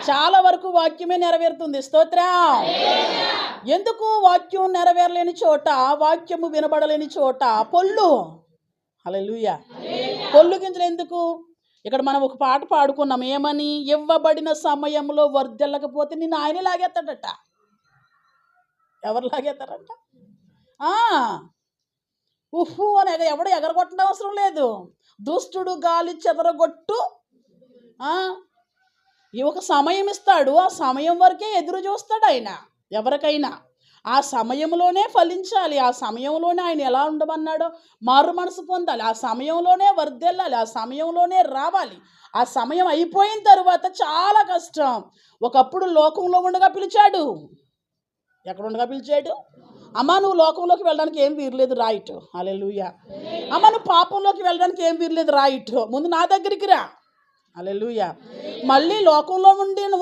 చాలా వరకు వాక్యమే నెరవేరుతుంది. స్తోత్రం. ఎందుకు వాక్యం నెరవేరలేని చోట, వాక్యము వినబడలేని చోట పొల్లు. హల్లెలూయా. పొల్లు గింజలు ఎందుకు? ఇక్కడ మనం ఒక పాట పాడుకున్నాం. ఏమని? ఇవ్వబడిన సమయంలో వర్ధిల్లకపోతే నిన్ను ఆయనే లాగేస్తాడట. ఎవరు లాగేస్తారంట? ఉహు అని ఎవడు ఎగరగొట్టడం అవసరం లేదు. దుష్టుడు గాలి చెదరగొట్టు. ఒక సమయం ఇస్తాడు. ఆ సమయం వరకే ఎదురు చూస్తాడు ఆయన ఎవరికైనా. ఆ సమయంలోనే ఫలించాలి. ఆ సమయంలోనే ఆయన ఎలా ఉండమన్నాడో మారు మనసు పొందాలి. ఆ సమయంలోనే వర్ధిల్లాలి. ఆ సమయంలోనే రావాలి. ఆ సమయం అయిపోయిన తరువాత చాలా కష్టం. ఒకప్పుడు లోకంలో ఉండగా పిలిచాడు. ఎక్కడ ఉండగా పిలిచాడు? అమ్మ నువ్వు లోకంలోకి వెళ్ళడానికి ఏం వీరలేదు, రైట్. హల్లెలూయా. అమ్మ నువ్వు పాపంలోకి వెళ్ళడానికి ఏం వీరలేదు, రైట్. ముందు నా దగ్గరికి రా. హల్లెలూయా. మళ్ళీ లోకంలో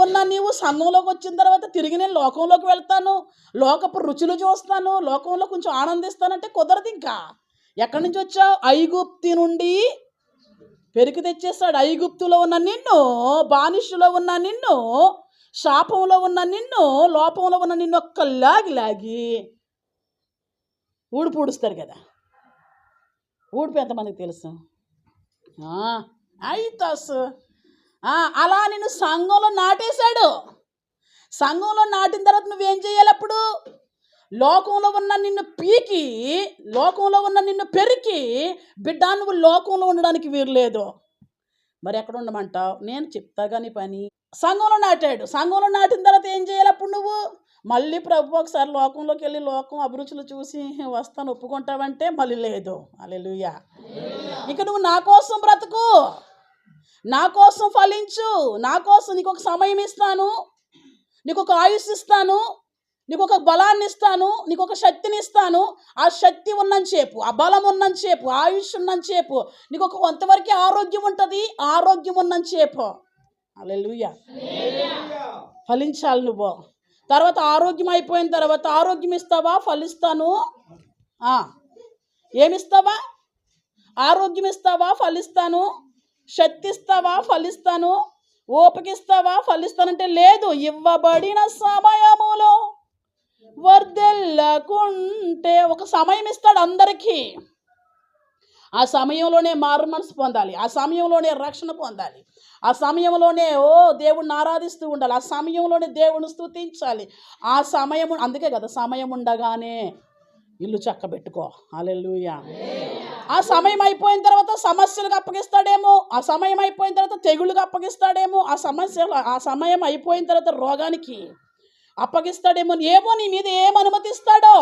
ఉన్న నీవు సంఘంలోకి వచ్చిన తర్వాత తిరిగి నేను లోకంలోకి వెళ్తాను, లోకపు రుచులు చూస్తాను, లోకంలో కొంచెం ఆనందిస్తానంటే కుదరదు. ఇంకా ఎక్కడి నుంచి వచ్చావు? ఐగుప్తి నుండి పెరికి తెచ్చేస్తాడు. ఐగుప్తులో ఉన్న నిన్ను, బానిసలో ఉన్న నిన్ను, శాపంలో ఉన్న నిన్ను, లోపంలో ఉన్న నిన్ను లాగి ఊడి పూడుస్తారు కదా. ఊడిపి ఎంతమందికి తెలుసు? ఐతాస్. అలా నిన్ను సంఘంలో నాటేశాడు. సంఘంలో నాటిన తర్వాత నువ్వేం చేయాలి? అప్పుడు లోకంలో ఉన్న నిన్ను పీకి, లోకంలో ఉన్న నిన్ను పెరికి, బిడ్డ నువ్వు లోకంలో ఉండడానికి వీరలేదు. మరి ఎక్కడ ఉండమంటావు? నేను చెప్తా కానీ పని. సంఘంలో నాటాడు. సంఘంలో నాటిన తర్వాత ఏం చేయాలి? అప్పుడు నువ్వు మళ్ళీ ప్రభు ఒకసారి లోకంలోకి వెళ్ళి లోకం అభిరుచులు చూసి వస్తాను ఒప్పుకుంటావంటే మళ్ళీ లేదు. హల్లెలూయా. ఇక నువ్వు నా కోసం బ్రతుకు, నా కోసం ఫలించు, నా కోసం నీకు ఒక సమయం ఇస్తాను, నీకు ఒక ఆయుష్ ఇస్తాను, నీకు ఒక బలాన్ని ఇస్తాను, నీకు ఒక శక్తిని ఇస్తాను. ఆ శక్తి ఉన్నంతసేపు, ఆ బలం ఉన్నంతసేపు, ఆయుష్ ఉన్నంతసేపు నీకు ఒక కొంతవరకు ఆరోగ్యం ఉంటుంది. ఆరోగ్యం ఉన్నంతసేపు హల్లెలూయా ఫలించాలి నువ్వు. తర్వాత ఆరోగ్యం అయిపోయిన తర్వాత ఆరోగ్యం ఇస్తావా? ఫలిస్తాను. ఏమిస్తావా? ఆరోగ్యం ఇస్తావా? ఫలిస్తాను. శక్తి ఇస్తావా? ఫలిస్తాను. ఓపిక ఇస్తావా? ఫలిస్తానంటే లేదు. ఇవ్వబడిన సమయములో వర్ధిల్లకుంటే ఒక సమయం ఇస్తాడు అందరికీ. ఆ సమయంలోనే మారు మనసు పొందాలి. ఆ సమయంలోనే రక్షణ పొందాలి. ఆ సమయంలోనే దేవుణ్ణి ఆరాధిస్తూ ఉండాలి. ఆ సమయంలోనే దేవుణ్ణి స్తుతించాలి. ఆ సమయం, అందుకే కదా సమయం ఉండగానే ఇల్లు చక్కబెట్టుకో. హల్లెలూయా. ఆ సమయం అయిపోయిన తర్వాత సమస్యలకు అప్పగిస్తాడేమో, ఆ సమయం అయిపోయిన తర్వాత తెగుళ్ళకి అప్పగిస్తాడేమో, ఆ సమయం అయిపోయిన తర్వాత రోగానికి అప్పగిస్తాడేమో. ఏమో నీ మీద ఏమనుమతిస్తాడో,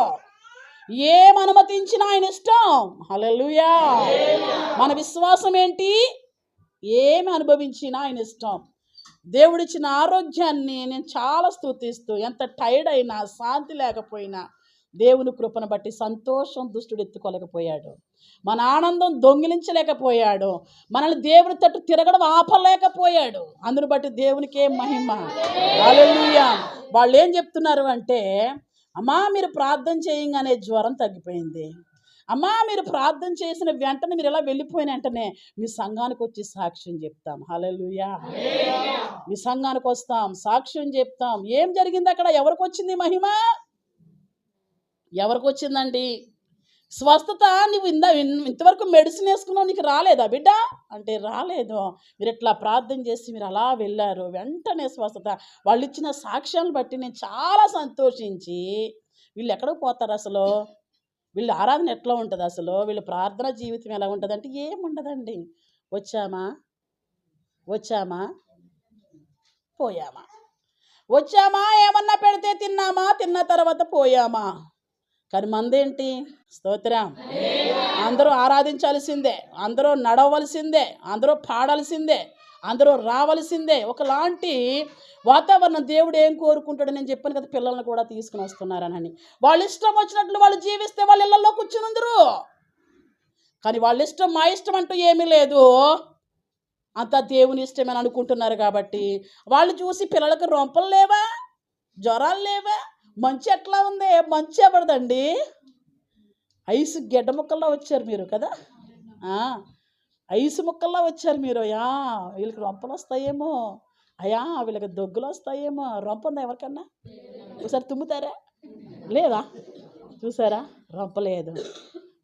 ఏమనుమతించినా ఆయన ఇష్టం. హల్లెలూయా. మన విశ్వాసం ఏంటి? ఏమి అనుభవించినా ఆయన ఇష్టం. దేవుడిచ్చిన ఆరోగ్యాన్ని నేను చాలా స్తుతిస్తూ, ఎంత టైర్డ్ అయినా, శాంతి లేకపోయినా దేవుని కృపను బట్టి సంతోషం దుష్టుడు ఎత్తుకోలేకపోయాడు. మన ఆనందం దొంగిలించలేకపోయాడు. మనల్ని దేవుని తట్టు తిరగడం ఆపలేకపోయాడు. అందును బట్టి దేవునికే మహిమ. హల్లెలూయా. వాళ్ళు ఏం చెప్తున్నారు అంటే, అమ్మా మీరు ప్రార్థన చేయంగానే జ్వరం తగ్గిపోయింది, అమ్మా మీరు ప్రార్థన చేసిన వెంటనే మీరు ఎలా వెళ్ళిపోయిన వెంటనే మీ సంఘానికి వచ్చి సాక్ష్యం చెప్తాం. హల్లెలూయా. మీ సంఘానికి వస్తాం, సాక్ష్యం చెప్తాం. ఏం జరిగింది అక్కడ? ఎవరికి వచ్చింది మహిమ? ఎవరికి వచ్చిందండి స్వస్థత? నువ్వు ఇంతవరకు మెడిసిన్ వేసుకున్నావు, నీకు రాలేదా బిడ్డ అంటే? రాలేదు. మీరు ఇట్లా ప్రార్థన చేసి మీరు అలా వెళ్ళారు, వెంటనే స్వస్థత. వాళ్ళు ఇచ్చిన సాక్ష్యాలను బట్టి నేను చాలా సంతోషించి, వీళ్ళు ఎక్కడికి పోతారు అసలు? వీళ్ళ ఆరాధన ఎట్లా ఉంటుంది అసలు? వీళ్ళ ప్రార్థన జీవితం ఎలా ఉంటుంది అంటే ఏముండదండి. వచ్చామా పోయామా, వచ్చామా ఏమన్నా పెడితే తిన్నామా, తిన్న తర్వాత పోయామా. కానీ మందేంటి? స్తోత్రం. అందరూ ఆరాధించాల్సిందే, అందరూ నడవలసిందే, అందరూ పాడాల్సిందే, అందరూ రావాల్సిందే. ఒకలాంటి వాతావరణం. దేవుడు ఏం కోరుకుంటాడో నేను చెప్పాను కదా, పిల్లల్ని కూడా తీసుకుని వస్తున్నారని. వాళ్ళు ఇష్టం వచ్చినట్లు వాళ్ళు జీవిస్తే వాళ్ళు ఇళ్లలో కూర్చుని ఉందరు. కానీ వాళ్ళ ఇష్టం మా ఇష్టం అంటూ ఏమీ లేదు, అంతా దేవుని ఇష్టమని అనుకుంటున్నారు. కాబట్టి వాళ్ళు చూసి పిల్లలకు రొంపలు లేవా, జ్వరాలు లేవా, మంచి ఎట్లా ఉంది? మంచి ఎవరిదండి? ఐసు గెడ్డ ముక్కల్లో వచ్చారు మీరు కదా, ఐసు ముక్కల్లో వచ్చారు మీరు. వీళ్ళకి రొంపలు వస్తాయేమో, అయ్యా వీళ్ళకి దగ్గులు వస్తాయేమో, రొంప ఉందా ఎవరికన్నా? ఒకసారి తుమ్ముతారా? లేదా? చూసారా? రొంప లేదు,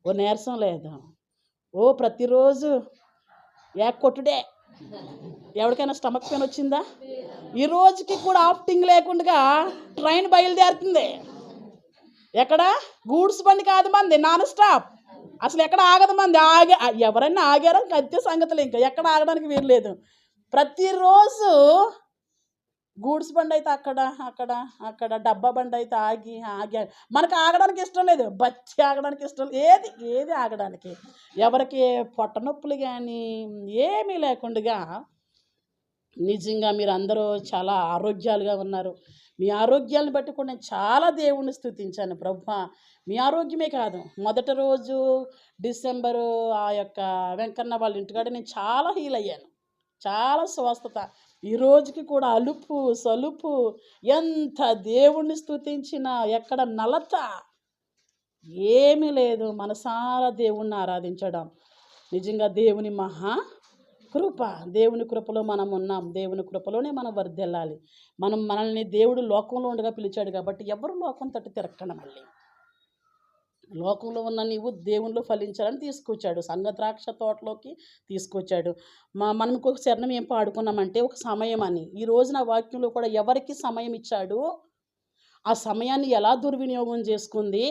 ఓ నీరసం లేదు, ఓ ప్రతిరోజు కొట్టుడే. ఎవరికైనా స్టమక్ పెయిన్ వచ్చిందా? ఈ రోజుకి కూడా ఆఫ్టింగ్ లేకుండా ట్రైన్ బయలుదేరుతుంది. ఎక్కడ? గూడ్స్ బండి కాదు మంది, నాన్ స్టాప్. అసలు ఎక్కడ ఆగదు మంది. ఎవరైనా ఆగారో అంతే సంగతులు, ఇంకా ఎక్కడ ఆగడానికి వీలు లేదు. ప్రతిరోజు గూడ్స్ బండి అయితే అక్కడ అక్కడ అక్కడ, డబ్బా బండి అయితే ఆగి ఆగి. మనకు ఆగడానికి ఇష్టం లేదు, బచ్చి ఆగడానికి ఇష్టం ఏది ఏది ఆగడానికి. ఎవరికి పొట్ట నొప్పులు కానీ ఏమీ లేకుండా నిజంగా మీరు అందరూ చాలా ఆరోగ్యాలుగా ఉన్నారు. మీ ఆరోగ్యాలను బట్టి కూడా నేను చాలా దేవుణ్ణి స్తుతించాను. ప్రభువా, మీ ఆరోగ్యమే కాదు, మొదటి రోజు డిసెంబరు ఆ యొక్క వెంకన్న వాళ్ళ ఇంటికాడ నేను చాలా హీల్ అయ్యాను, చాలా స్వస్థత. ఈ రోజుకి కూడా అలుపు సలుపు, ఎంత దేవుణ్ణి స్తుతించినా ఎక్కడ నలత ఏమీ లేదు. మనసారా దేవుణ్ణి ఆరాధించడం నిజంగా దేవుని మహా కృప. దేవుని కృపలో మనం ఉన్నాం, దేవుని కృపలోనే మనం వర్ధిల్లాలి. మనల్ని దేవుడు లోకంలో ఉండగా పిలిచాడు కాబట్టి ఎవరు లోకం తట్టు తిరగకండి. మళ్ళీ లోకంలో ఉన్న నీవు దేవునిలో ఫలించాలని తీసుకొచ్చాడు, సంగ ద్రాక్ష తోటలోకి తీసుకొచ్చాడు. మనం ఇంకొక శరణం ఏం పాడుకున్నామంటే ఒక సమయం అని. ఈ రోజున వాక్యంలో కూడా ఎవరికి సమయం ఇచ్చాడు, ఆ సమయాన్ని ఎలా దుర్వినియోగం చేసుకుంది,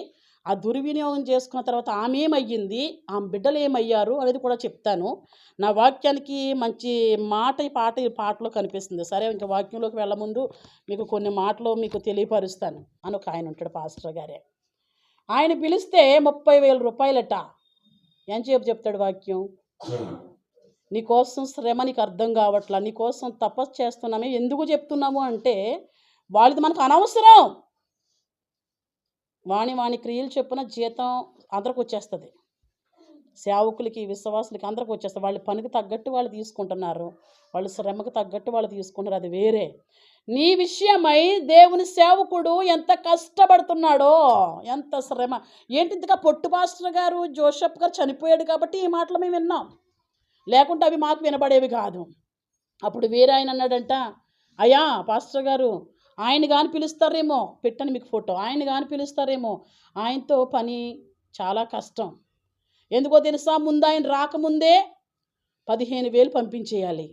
ఆ దుర్వినియోగం చేసుకున్న తర్వాత ఆమె ఏమయ్యింది, ఆమె బిడ్డలు ఏమయ్యారు అనేది కూడా చెప్తాను. నా వాక్యానికి మంచి పాటలో కనిపిస్తుంది. సరే, ఇంకా వాక్యంలోకి వెళ్ళ ముందు మీకు కొన్ని మాటలు మీకు తెలియపరుస్తాను అని ఒక ఆయన ఉంటాడు, పాస్టర్ గారే. ఆయన పిలిస్తే 30,000 రూపాయలట. ఎంతసేపు చెప్తాడు వాక్యం? నీకోసం శ్రమ నీకు అర్థం కావట్లా, నీకోసం తపస్సు చేస్తున్నామే. ఎందుకు చెప్తున్నాము అంటే వాళ్ళది మనకు అనవసరం. వాణి క్రియలు చొప్పున జీతం అందరికి వచ్చేస్తుంది. సేవకులకి, విశ్వాసులకి అందరికి వచ్చేస్తుంది. వాళ్ళ పనికి తగ్గట్టు వాళ్ళు తీసుకుంటున్నారు, వాళ్ళ శ్రమకు తగ్గట్టు వాళ్ళు తీసుకుంటారు, అది వేరే. నీ విషయమై దేవుని సేవకుడు ఎంత కష్టపడుతున్నాడో, ఎంత శ్రమ. ఏంటి ఇంతగా పొట్టు పాస్టర్ గారు జోసెఫ్ గారు చనిపోయాడు కాబట్టి ఈ మాటలు మేము విన్నాం, లేకుంటే అవి మాకు వినబడేవి కాదు. అప్పుడు వేరే ఆయన అన్నాడంట, అయ్యా పాస్టర్ గారు ఆయన కానీ పిలుస్తారేమో, పెట్టని మీకు ఫోటో, ఆయన కానీ పిలుస్తారేమో, ఆయనతో పని చాలా కష్టం. ఎందుకో తెలుసా? ముందు ఆయన రాకముందే 15,000 పంపించేయాలి.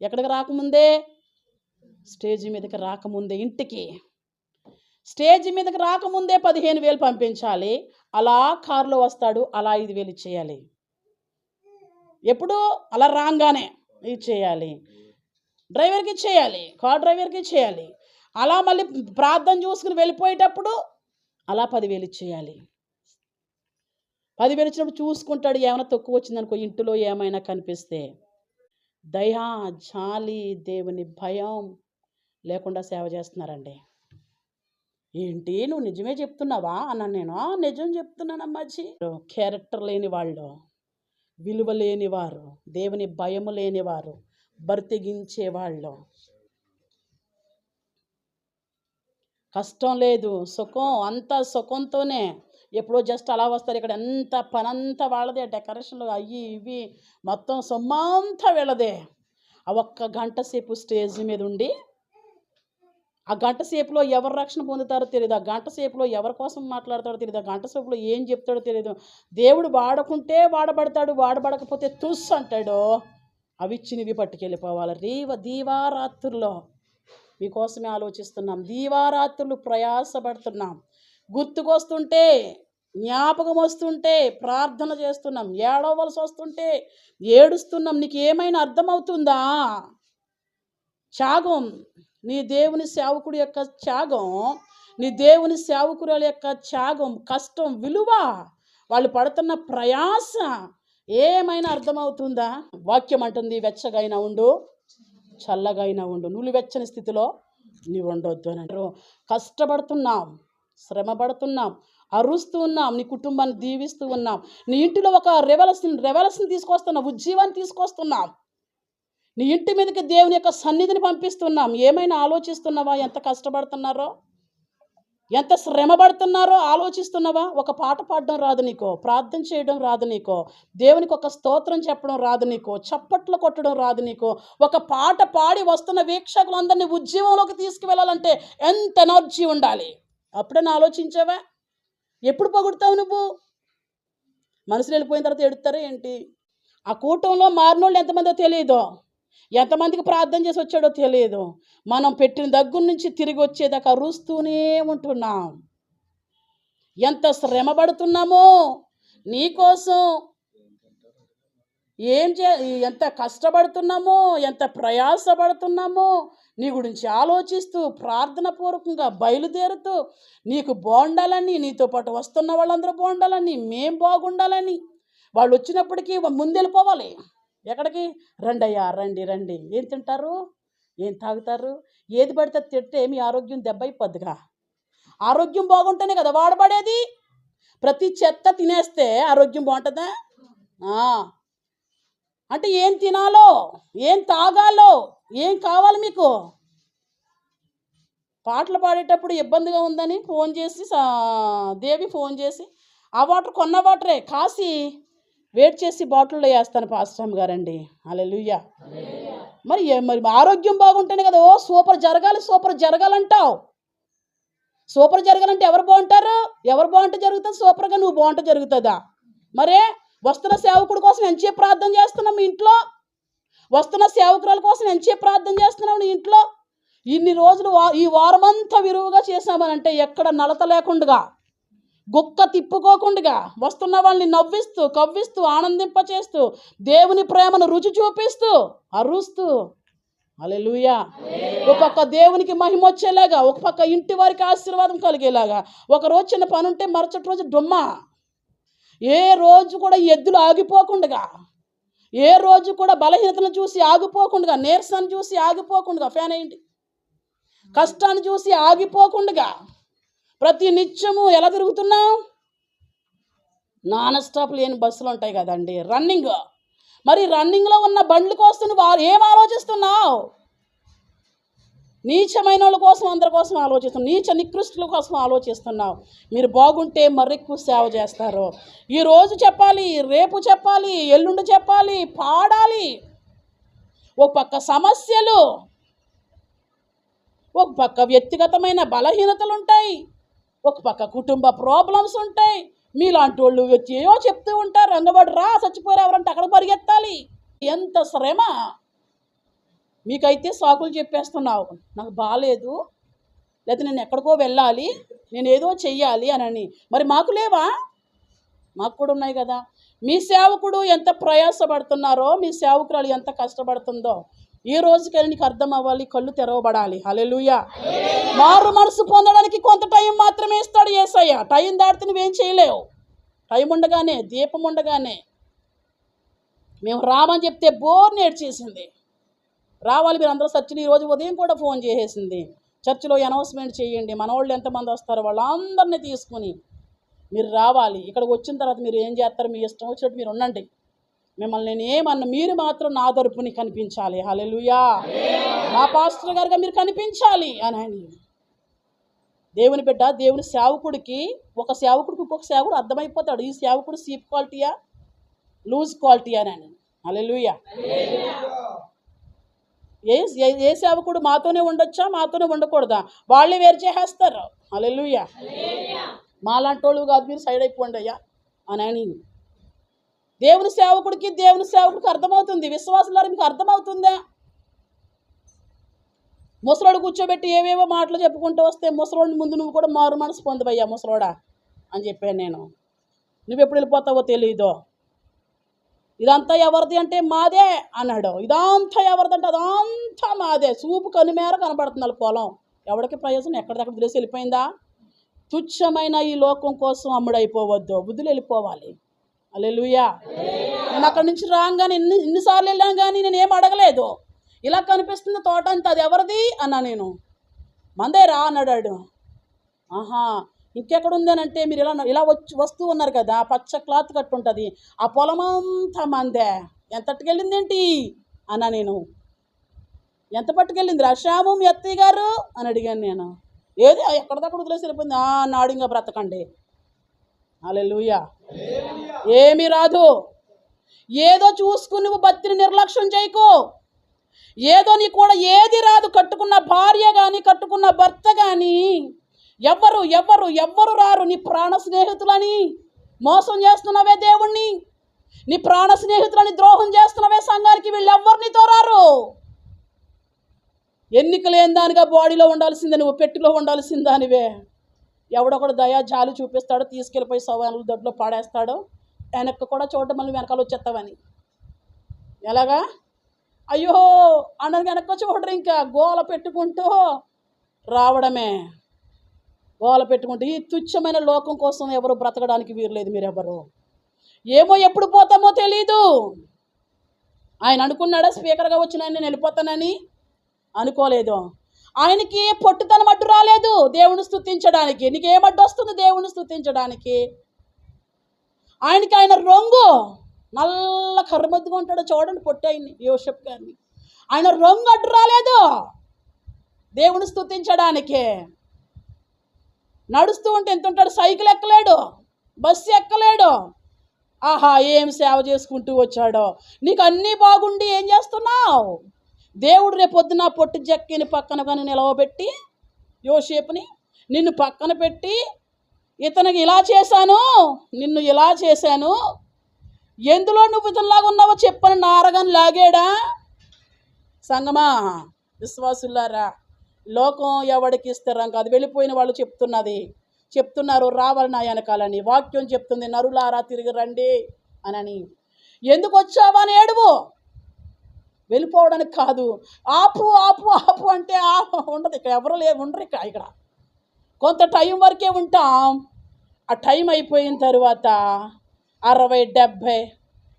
ఎక్కడికి రాకముందే? స్టేజ్ మీదకి రాకముందే, ఇంటికి స్టేజ్ మీదకి రాకముందే 15,000 పంపించాలి. అలా కారులో వస్తాడు, అలా 5,000 ఇచ్చేయాలి. ఎప్పుడు? అలా రాగానే ఇచ్చేయాలి. డ్రైవర్కి ఇచ్చేయాలి, కార్ డ్రైవర్కి ఇచ్చేయాలి. అలా మళ్ళీ ప్రార్థన చూసుకుని వెళ్ళిపోయేటప్పుడు అలా 10,000 ఇచ్చేయాలి. 10,000 ఇచ్చినప్పుడు చూసుకుంటాడు, ఏమైనా తక్కువ వచ్చిందనుకో, ఇంటిలో ఏమైనా కనిపిస్తే. దయా జాలి దేవుని భయం లేకుండా సేవ చేస్తున్నారండి. ఏంటి నువ్వు నిజమే చెప్తున్నావా అన్నాను నేను. నిజం చెప్తున్నానమ్మాజీ. క్యారెక్టర్ లేని వాళ్ళు, విలువ లేనివారు, దేవుని భయము లేనివారు, బర్తిగించేవాళ్ళు. కష్టం లేదు, సుఖం అంతా సుఖంతోనే. ఎప్పుడో జస్ట్ అలా వస్తారు. ఇక్కడ ఎంత పనంతా వాళ్ళదే, డెకరేషన్లు అవి ఇవి మొత్తం సొమ్మంతా వీళ్ళదే. ఆ ఒక్క గంట సేపు స్టేజ్ మీద ఉండి, ఆ గంట సేపులో ఎవరు రక్షణ పొందుతారో తెలియదు, ఆ గంట సేపులో ఎవరి కోసం మాట్లాడతాడో తెలియదు, ఆ గంట సేపులో ఏం చెప్తాడో తెలియదు. దేవుడు వాడకుంటే వాడబడతాడు, వాడబడకపోతే తుస్ అంటాడు. అవి ఇచ్చినవి పట్టుకెళ్ళిపోవాలి. దీవారాత్రుల్లో మీకోసమే ఆలోచిస్తున్నాం, దీవారాత్రులు ప్రయాసపడుతున్నాం. గుర్తుకొస్తుంటే, జ్ఞాపకం వస్తుంటే ప్రార్థన చేస్తున్నాం, ఏడవలసి వస్తుంటే ఏడుస్తున్నాం. నీకు ఏమైనా అర్థమవుతుందా? త్యాగం, నీ దేవుని సేవకుడి యొక్క త్యాగం, నీ దేవుని సేవకురాల యొక్క త్యాగం, కష్టం, విలువ, వాళ్ళు పడుతున్న ప్రయాస ఏమైనా అర్థమవుతుందా? వాక్యం అంటుంది, వెచ్చగైనా ఉండు, చల్లగైనా ఉండు, నులివెచ్చని స్థితిలో నీవు ఉండొద్దు అని అంటారు. కష్టపడుతున్నాం, శ్రమ పడుతున్నాం, అరుస్తూ ఉన్నాం, నీ కుటుంబాన్ని దీవిస్తూ ఉన్నాం, నీ ఇంటిలో ఒక రెవల్యూషన్ తీసుకొస్తున్నాం, ఉజ్జీవాన్ని తీసుకొస్తున్నాం, నీ ఇంటి మీదకి దేవుని యొక్క సన్నిధిని పంపిస్తున్నాం. ఏమైనా ఆలోచిస్తున్నావా ఎంత కష్టపడుతున్నారో? ఎంత శ్రమ పడుతున్నారో ఆలోచిస్తున్నావా? ఒక పాట పాడడం రాదు నీకో, ప్రార్థన చేయడం రాదు నీకో, దేవునికి ఒక స్తోత్రం చెప్పడం రాదు నీకో, చప్పట్లు కొట్టడం రాదు నీకో, ఒక పాట పాడి వస్తున్న వీక్షకులందరినీ ఉద్యమంలోకి తీసుకువెళ్ళాలంటే ఎంత ఎనర్జీ ఉండాలి? అప్పుడైనా ఆలోచించావా? ఎప్పుడు పొగుడుతావు నువ్వు? మనుషులు వెళ్ళిపోయిన తర్వాత ఎడుతారా ఏంటి? ఆ కూటంలో మారినోళ్ళు ఎంతమందో తెలియదు, ఎంతమందికి ప్రార్థన చేసి వచ్చాడో తెలియదు. మనం పెట్టిన దగ్గర నుంచి తిరిగి వచ్చేదాకా అరుస్తూనే ఉంటున్నాం. ఎంత శ్రమ పడుతున్నామో నీకోసం, ఎంత కష్టపడుతున్నామో, ఎంత ప్రయాసపడుతున్నామో నీ గురించి ఆలోచిస్తూ ప్రార్థన పూర్వకంగా బయలుదేరుతూ నీకు బాగుండాలని, నీతో పాటు వస్తున్న వాళ్ళందరూ బాగుండాలని, మేం బాగుండాలని, వాళ్ళు వచ్చినప్పటికీ ముందెళ్ళిపోవాలి. ఎక్కడికి? రండయ్యా, రండి రండి. ఏం తింటారు, ఏం తాగుతారు, ఏది పడితే తింటే మీ ఆరోగ్యం దెబ్బ అయిపోద్దిగా. ఆరోగ్యం బాగుంటేనే కదా వాడబడేది. ప్రతి చెత్త తినేస్తే ఆరోగ్యం బాగుంటుందా? అంటే ఏం తినాలో, ఏం తాగాలో, ఏం కావాలి మీకు? పాటలు పాడేటప్పుడు ఇబ్బందిగా ఉందని ఫోన్ చేసి దేవి ఫోన్ చేసి ఆ వాటర్ కొన్న వాటరే కాసి వేడి చేసి బాటిల్లో వేస్తాను పాస్టర్ గారండి. హల్లెలూయా. మరి ఆరోగ్యం బాగుంటేనే కదా సూపర్ జరగాలి, సూపర్ జరగాలంటావు. సూపర్ జరగాలంటే ఎవరు బాగుంటారు? ఎవరు బాగుంటే జరుగుతుంది సూపర్గా? నువ్వు బాగుంటే జరుగుతుందా? మరే వస్తున్న సేవకుడి కోసం ఎంచేపు ప్రార్థన చేస్తున్నావు మీ ఇంట్లో? వస్తున్న సేవకురాల కోసం ఎంచేపు ప్రార్థన చేస్తున్నావు నీ ఇంట్లో? ఇన్ని రోజులు ఈ వారమంతా విరువుగా చేసామనంటే ఎక్కడ నలత లేకుండా, గుక్క తిప్పుకోకుండా, వస్తున్న వాళ్ళని నవ్విస్తూ కవ్విస్తూ ఆనందింపచేస్తూ దేవుని ప్రేమను రుచి చూపిస్తూ అరుస్తూ హల్లెలూయా. ఒక పక్క దేవునికి మహిమ వచ్చేలాగా, ఒక పక్క ఇంటి వారికి ఆశీర్వాదం కలిగేలాగా. ఒకరోజు చిన్న పని ఉంటే మరుసటి రోజు డుమ్మా. ఏ రోజు కూడా ఎద్దులు ఆగిపోకుండా, ఏ రోజు కూడా బలహీనతను చూసి ఆగిపోకుండా, నీరసాన్ని చూసి ఆగిపోకుండా, ఫ్యాన్ అయ్యింది, కష్టాన్ని చూసి ఆగిపోకుండా ప్రతి నిత్యము ఎలా తిరుగుతున్నావు? నాన్ స్టాప్ లేని బస్సులు ఉంటాయి కదండి, రన్నింగ్. మరి రన్నింగ్లో ఉన్న బండ్ల కోసం నువ్వు ఏం ఆలోచిస్తున్నావు? నీచమైన వాళ్ళ కోసం, అందరి కోసం ఆలోచిస్తున్నావు, నీచ నికృష్టుల కోసం ఆలోచిస్తున్నావు. మీరు బాగుంటే మరెక్కువ సేవ చేస్తారు. ఈరోజు చెప్పాలి, రేపు చెప్పాలి, ఎల్లుండి చెప్పాలి, పాడాలి. ఒక పక్క సమస్యలు, ఒక పక్క వ్యక్తిగతమైన బలహీనతలు ఉంటాయి, ఒక పక్క కుటుంబ ప్రాబ్లమ్స్ ఉంటాయి. మీలాంటి వాళ్ళు ఏవో చెప్తూ ఉంటారు, రంగబడి రా చచ్చిపోయారు ఎవరంటే అక్కడ పరిగెత్తాలి. ఎంత శ్రమ! మీకైతే సాకులు చెప్పేస్తున్నావు, నాకు బాగాలేదు, లేకపోతే నేను ఎక్కడికో వెళ్ళాలి, నేను ఏదో చెయ్యాలి అని. మరి మాకు లేవా? మాకు కూడా ఉన్నాయి కదా. మీ సేవకుడు ఎంత ప్రయాసపడుతున్నారో, మీ సేవకురాలు ఎంత కష్టపడుతుందో ఈ రోజుకైనా నీకు అర్థం అవ్వాలి, కళ్ళు తెరవబడాలి. హల్లెలూయా. మారు మనసు పొందడానికి కొంత టైం మాత్రమే ఇస్తాడు యేసయ్య. టైం దాటితే నువ్వేం చేయలేవు. టైం ఉండగానే, దీపం ఉండగానే. మేము రామని చెప్తే బోర్ నేర్చేసింది. రావాలి మీరు అందరూ చర్చిలో. ఈరోజు ఉదయం కూడా ఫోన్ చేసేసింది, చర్చిలో అనౌన్స్మెంట్ చేయండి, మన వాళ్ళు ఎంతమంది వస్తారో వాళ్ళందరినీ తీసుకుని మీరు రావాలి. ఇక్కడికి వచ్చిన తర్వాత మీరు ఏం చేస్తారు, మీ ఇష్టం వచ్చినట్టు మీరు ఉండండి, మిమ్మల్ని నేను ఏమన్నా, మీరు మాత్రం నా తరపుని కనిపించాలి. హల్లెలూయా. మా పాస్టర్ గారుగా మీరు కనిపించాలి అని. దేవుని బిడ్డ, దేవుని సేవకుడికి, ఒక సేవకుడికి ఇంకొక సేవకుడు అర్థమైపోతాడు, ఈ సేవకుడు చీప్ క్వాలిటీయా, లూజ్ క్వాలిటీ అని. హల్లెలూయా. ఏ సేవకుడు మాతోనే ఉండొచ్చా, మాతోనే ఉండకూడదా? వాళ్ళే వేరు చేసేస్తారు. హల్లెలూయా. మాలాంటి వాళ్ళు కాదు, మీరు సైడ్ అయిపోండి అయ్యా అని. దేవుని సేవకుడికి అర్థమవుతుంది. విశ్వాసులారు మీకు అర్థమవుతుందా? ముసలోడు కూర్చోబెట్టి ఏవేవో మాటలు చెప్పుకుంటూ వస్తే, ముసలోడిని ముందు నువ్వు కూడా మారు మనసు పొందవయ్యా ముసలోడా అని చెప్పాను నేను. నువ్వెప్పుడు వెళ్ళిపోతావో తెలీదు. ఇదంతా ఎవరిది అంటే మాదే అన్నాడు. ఇదంతా ఎవరిది అంటే అదంతా మాదే. చూపు కనుమేర కనబడుతుంది పొలం. ఎవరికి ప్రయోజనం? ఎక్కడిదక్కడ తెలిసి వెళ్ళిపోయిందా? తుచ్చమైన ఈ లోకం కోసం అమ్ముడైపోవద్దు, బుద్ధులు వెళ్ళిపోవాలి. హల్లెలూయా. నేను అక్కడి నుంచి రాగానే ఇన్నిసార్లు వెళ్ళాను కానీ నేను ఏం అడగలేదు. ఇలా కనిపిస్తుంది తోట అంతా, అది ఎవరిది అన్నా నేను. మందే రా అన్నాడు. ఆహా, ఇంకెక్కడ ఉందేనంటే మీరు ఇలా వస్తూ ఉన్నారు కదా, పచ్చ క్లాత్ కట్టు ఉంటుంది, ఆ పొలం అంతా మందే. ఎంత పట్టుకెళ్ళింది ఏంటి అన్నా నేను. ఎంత పట్టుకెళ్ళింది రా శ్యాము మీ అత్తయ్య గారు అని అడిగాను నేను. ఏది ఎక్కడిదక్కడ వదిలేసి వెళ్ళిపోయింది. నాడింగా బ్రతకండి. హల్లెలూయా. ఏమీ రాదు. ఏదో చూసుకుని నువ్వు భక్తిని నిర్లక్ష్యం చేయకు. ఏదో నీ కూడా ఏది రాదు. కట్టుకున్న భార్య కానీ కట్టుకున్న భర్త కానీ ఎవ్వరు ఎవ్వరు ఎవ్వరు రారు. నీ ప్రాణ స్నేహితులని మోసం చేస్తున్నావే దేవుణ్ణి, నీ ప్రాణ స్నేహితులని ద్రోహం చేస్తున్నావే సంఘానికి, వీళ్ళెవ్వరు నీతో రారు. ఎన్నిక లేని దానిగా బాడీలో ఉండాల్సిందే, నువ్వు పెట్టిలో ఉండాల్సిన దానివే. ఎవడొకడు దయా జాలి చూపిస్తాడో, తీసుకెళ్ళిపోయి సవాలు దొడ్లో పాడేస్తాడో, వెనక్కి కూడా చూడటం మళ్ళీ వెనకాల వచ్చేస్తావని. ఎలాగా? అయ్యో అన్నది వెనక్కి చూడరు, ఇంకా గోల పెట్టుకుంటూ రావడమే. గోల పెట్టుకుంటూ ఈ తుచ్చమైన లోకం కోసం ఎవరు బ్రతకడానికి వీరలేదు. మీరెవరు ఏమో ఎప్పుడు పోతామో తెలీదు. ఆయన అనుకున్నాడా స్పీకర్గా వచ్చిన నేను వెళ్ళిపోతానని? అనుకోలేదు. ఆయనకి పొట్టుతనం అడ్డు రాలేదు దేవుని స్తుతించడానికి. నీకేమడ్డు వస్తుంది దేవుని స్తుతించడానికి? ఆయనకి ఆయన రంగు నల్ల కర్రమద్దుగా ఉంటాడు. చూడండి పొట్టు ఆయన్ని, యోషప్ గారిని. ఆయన రంగు అడ్డు రాలేదు దేవుని స్తుతించడానికి. నడుస్తూ ఉంటే ఎంత ఉంటాడు? సైకిల్ ఎక్కలేడు, బస్సు ఎక్కలేడు. ఆహా ఏం సేవ చేసుకుంటూ వచ్చాడో. నీకు అన్నీ బాగుండి ఏం చేస్తున్నావు? దేవుడు రేపొద్దున పొట్టు జక్కిని పక్కన కానీ నిలవబెట్టి, యోసేపుని నిన్ను పక్కన పెట్టి, ఇతనికి ఇలా చేశాను, నిన్ను ఇలా చేశాను, ఎందులో నువ్వు ఇతనిలాగా ఉన్నావో చెప్పని నారగాని లాగాడా? సంగమా విశ్వాసులారా, లోకం ఎవడికి స్థిరం కాదు. వెళ్ళిపోయిన వాళ్ళు చెప్తున్నారు రావాలి నా వెనకాలని. వాక్యం చెప్తుంది నరులారా తిరిగి రండి అని. ఎందుకు వచ్చావా అని ఏడువు, వెళ్ళిపోవడానికి కాదు. ఆపు ఆపు ఆపు అంటే ఉండదు. ఇక్కడ ఎవరు ఉండరు. ఇక్కడ కొంత టైం వరకే ఉంటాం. ఆ టైం అయిపోయిన తర్వాత 60-70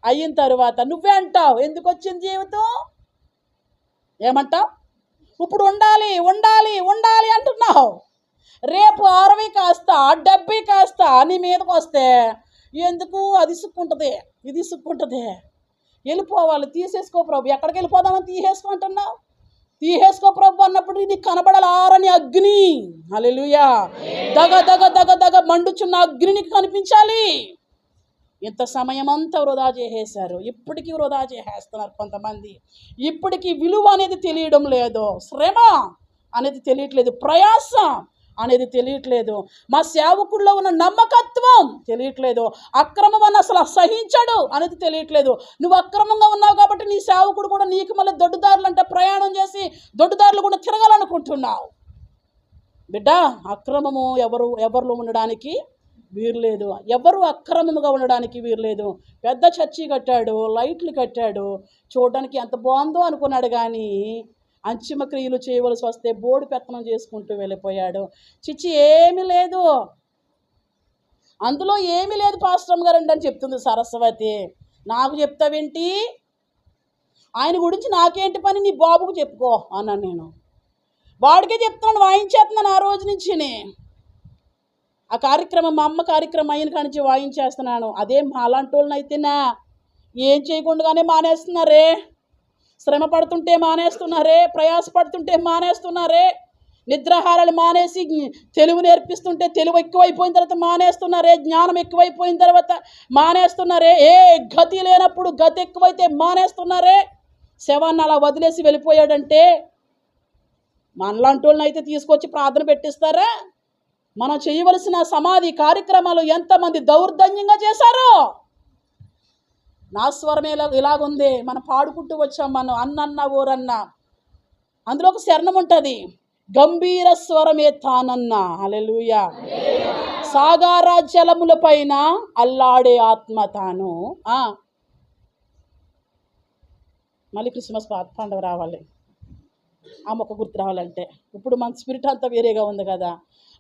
అయిన తర్వాత నువ్వే అంటావు ఎందుకు వచ్చింది జీవితం? ఏమంటావు? ఇప్పుడు ఉండాలి ఉండాలి ఉండాలి అంటున్నావు. రేపు 60 కాస్త 70 కాస్త నీ మీదకి వస్తే ఎందుకు అది ఇసుక్కుంటుంది, ఇది ఇసుక్కుంటుంది. వెళ్ళిపోవాలి. తీసేసుకో ప్రభు. ఎక్కడికి వెళ్ళిపోదామని తీసేసుకో అంటున్నావు. తీసేసుకో ప్రభు అన్నప్పుడు నీకు కనబడాలని అగ్ని. హల్లెలూయా. దగ దగ దగ దగ మండుచున్న అగ్ని నీకు కనిపించాలి. ఇంత సమయం అంతా వృధా చేసేశారు. ఇప్పటికీ వృధా చేసేస్తున్నారు కొంతమంది. ఇప్పటికీ విలువ అనేది తెలియడం లేదు, శ్రమ అనేది తెలియట్లేదు, ప్రయాస అనేది తెలియట్లేదు, మా సేవకుల్లో ఉన్న నమ్మకత్వం తెలియట్లేదు, అక్రమం అని అసలు సహించడు అనేది తెలియట్లేదు. నువ్వు అక్రమంగా ఉన్నావు కాబట్టి నీ సేవకుడు కూడా నీకు మళ్ళీ దొడ్డుదారులు అంటే ప్రయాణం చేసి దొడ్డుదారులు కూడా తిరగాలనుకుంటున్నావు. బిడ్డ, అక్రమము ఎవరిలో ఉండడానికి వీర్లేదు. ఎవరు అక్రమముగా ఉండడానికి వీర్లేదు. పెద్ద చర్చి కట్టాడు, లైట్లు కట్టాడు, చూడడానికి ఎంత బాగుందో అనుకున్నాడు. కానీ అంతిమ క్రియలు చేయవలసి వస్తే బోర్డు పెత్తనం చేసుకుంటూ వెళ్ళిపోయాడు. చిచ్చి ఏమీ లేదు అందులో, ఏమీ లేదు పాస్టర్ గారు అని చెప్తుంది సరస్వతి. నాకు చెప్తావేంటి? ఆయన గురించి నాకేంటి పని, నీ బాబుకు చెప్పుకో అన్నాను నేను. వాడికే చెప్తున్నాను, వాయించేస్తున్నాను ఆ రోజు నుంచి. ఆ కార్యక్రమం మా అమ్మ కార్యక్రమం అయిన కానించి వాయించేస్తున్నాను. అదే అలాంటి వాళ్ళని అయితేనా ఏం చేయకుండానే మానేస్తున్నారే, శ్రమ పడుతుంటే మానేస్తున్నారే, ప్రయాసపడుతుంటే మానేస్తున్నారే, నిద్రాహారాలు మానేసి తెలుగు నేర్పిస్తుంటే తెలుగు ఎక్కువైపోయిన తర్వాత మానేస్తున్నారే, జ్ఞానం ఎక్కువైపోయిన తర్వాత మానేస్తున్నారే, ఏ గతి లేనప్పుడు గతి ఎక్కువైతే మానేస్తున్నారే. శవాన్ని అలా వదిలేసి వెళ్ళిపోయాడంటే మనలాంటి వాళ్ళని అయితే తీసుకొచ్చి ప్రార్థన పెట్టిస్తారా? మనం చేయవలసిన సమాధి కార్యక్రమాలు ఎంతమంది దౌర్జన్యంగా చేశారో. నా స్వరమే ఇలాగుంది. మనం పాడుకుంటూ వచ్చాం. మనం అన్నన్న ఊరన్న, అందులో ఒక శరణం ఉంటుంది, గంభీర స్వరమే తానన్న. హల్లెలూయా. సాగర జలముల పైన అల్లాడే ఆత్మ తాను. మళ్ళీ క్రిస్మస్ పండుగ రావాలి, ఆ మొక్క గుర్తు రావాలంటే. ఇప్పుడు మన స్పిరిట్ అంతా వేరేగా ఉంది కదా.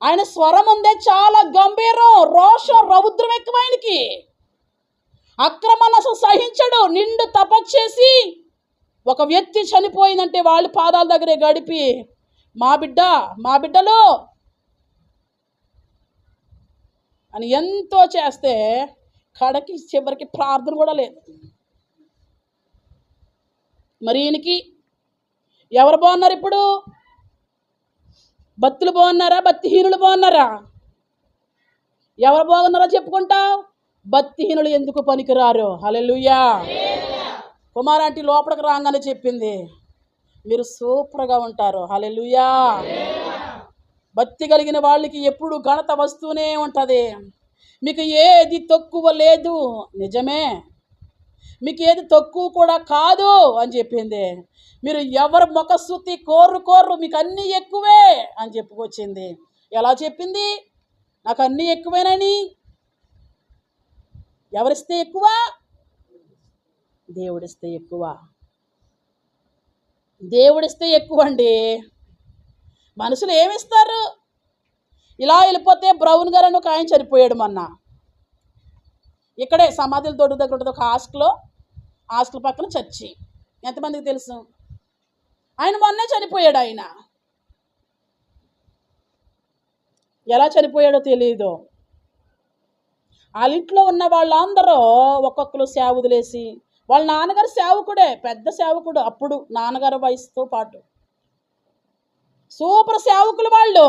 ఆయన స్వరం ఉందే చాలా గంభీరం, రోషం, రౌద్రం ఎక్కువ ఆయనకి. అక్రమాన్ని అసలు సహించడు. నిండు తపస్చేసి ఒక వ్యక్తి చనిపోయిందంటే వాళ్ళ పాదాల దగ్గరే గడిపి మా బిడ్డలు అని ఎంతో చేస్తే కడకి చివరికి ప్రార్థన కూడా లేదు. మరి ఈయనకి ఎవరు బాగున్నారు ఇప్పుడు? భక్తులు బాగున్నారా, భక్తిహీనులు బాగున్నారా? ఎవరు బాగున్నారో చెప్పుకుంటావు? భక్తిహీనులు ఎందుకు పనికిరారు? హల్లెలూయా. కుమారాంటి లోపలికి రాగానే చెప్పింది, మీరు సూపర్గా ఉంటారు. హల్లెలూయా. భక్తి కలిగిన వాళ్ళకి ఎప్పుడు ఘనత వస్తూనే ఉంటుంది. మీకు ఏది తక్కువ లేదు, నిజమే. మీకు ఏది తక్కువ కూడా కాదు అని చెప్పింది. మీరు ఎవరు ముఖస్తుతి కోర్రు మీకు అన్నీ ఎక్కువే అని చెప్పుకొచ్చింది. ఎలా చెప్పింది? నాకు అన్నీ ఎక్కువేనని. ఎవరిస్తే ఎక్కువ? దేవుడిస్తే ఎక్కువ. దేవుడిస్తే ఎక్కువ అండి. మనుషులు ఏమిస్తారు? ఇలా వెళ్ళిపోతే బ్రౌన్ గారు అని ఒక ఆయన చనిపోయాడు మొన్న. ఇక్కడే సమాధుల తోడు దగ్గర ఉంటుంది ఒక హాస్టల్ పక్కన చర్చి. ఎంతమందికి తెలుసు? ఆయన మొన్నే చనిపోయాడు. ఆయన ఎలా చనిపోయాడో తెలియదు. వాళ్ళ ఇంట్లో ఉన్న వాళ్ళందరూ ఒక్కొక్కరు సేవదులేసి, వాళ్ళ నాన్నగారు సేవకుడే, పెద్ద సేవకుడు అప్పుడు నాన్నగారు వయసుతో పాటు. సూపర్ సేవకులు వాళ్ళు.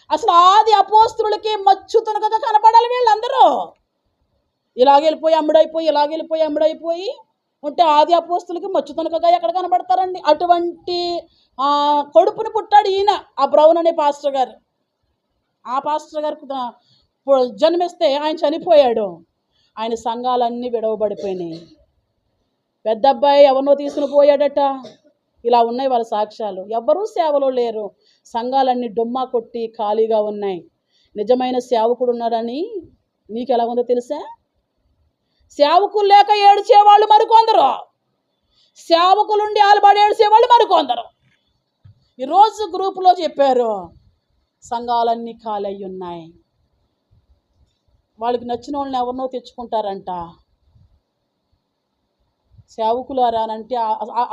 అసలు ఆది అపోస్తులకి మచ్చుతునకగా కనపడాలి వీళ్ళందరూ. ఇలాగెళ్ళిపోయి అమ్ముడైపోయి ఉంటే ఆది అపోస్తులకి మచ్చుతునకగా ఎక్కడ కనబడతారండి? అటువంటి కొడుకుని పుట్టాడు ఈయన, ఆ బ్రౌన్ అనే పాస్టర్ గారు. ఆ పాస్టర్ గారికి జన్మిస్తే ఆయన చనిపోయాడు. ఆయన సంఘాలన్నీ విడవబడిపోయినాయి. పెద్ద అబ్బాయి ఎవరినో తీసుకుని పోయాడట. ఇలా ఉన్నాయి వాళ్ళ సాక్ష్యాలు. ఎవ్వరూ సేవలో లేరు. సంఘాలన్నీ డొమ్మా కొట్టి ఖాళీగా ఉన్నాయి. నిజమైన సేవకుడు ఉన్నాడని నీకు ఎలా ఉందో తెలుసా? సేవకులు లేక ఏడ్చేవాళ్ళు మరికొందరు, సేవకులుండి ఆలబడి ఏడ్చేవాళ్ళు మరికొందరు. ఈరోజు గ్రూపులో చెప్పారు, సంఘాలన్నీ ఖాళీ అయి ఉన్నాయి. వాళ్ళకి నచ్చిన వాళ్ళని ఎవరినో తెచ్చుకుంటారంట. సేవకులారా అంటే